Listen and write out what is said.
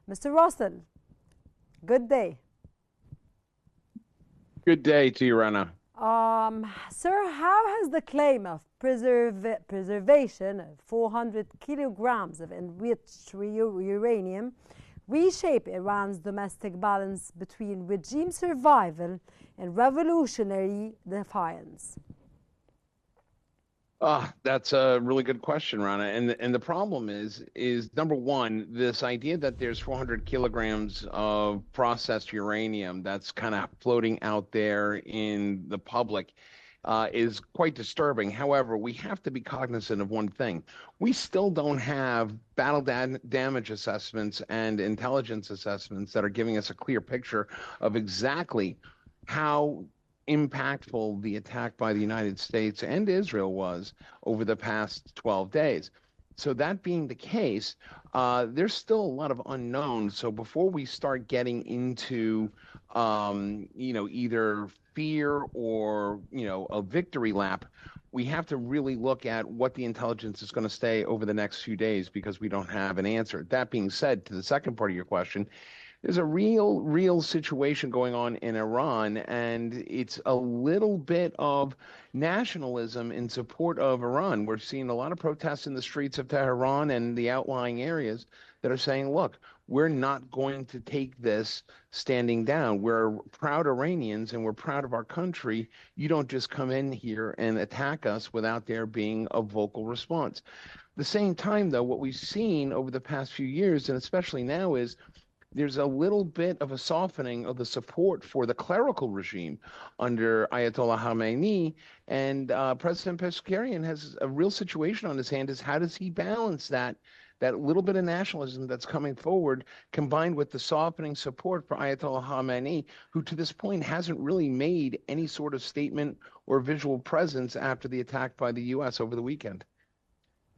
Mr. Russell, good day. Good day to you, Rana. Sir, how has the claim of preservation of 400 kilograms of enriched uranium reshaped Iran's domestic balance between regime survival and revolutionary defiance? That's a really good question, Rana. And the problem is number one, this idea that there's 400 kilograms of processed uranium that's kind of floating out there in the public is quite disturbing. However, we have to be cognizant of one thing. We still don't have damage assessments and intelligence assessments that are giving us a clear picture of exactly how impactful the attack by the United States and Israel was over the past 12 days. So that being the case, there's still a lot of unknowns. So before we start getting into, either fear or, a victory lap, we have to really look at what the intelligence is going to stay over the next few days because we don't have an answer. That being said, to the second part of your question, there's a real situation going on in Iran, and it's a little bit of nationalism in support of Iran. We're seeing a lot of protests in the streets of Tehran and the outlying areas that are saying, look, we're not going to take this standing down. We're proud Iranians and we're proud of our country. You don't just come in here and attack us without there being a vocal response. At the same time, though, what we've seen over the past few years, and especially now, is there's a little bit of a softening of the support for the clerical regime under Ayatollah Khamenei. And President Peskarian has a real situation on his hand is how does he balance that little bit of nationalism that's coming forward, combined with the softening support for Ayatollah Khamenei, who to this point hasn't really made any sort of statement or visual presence after the attack by the U.S. over the weekend.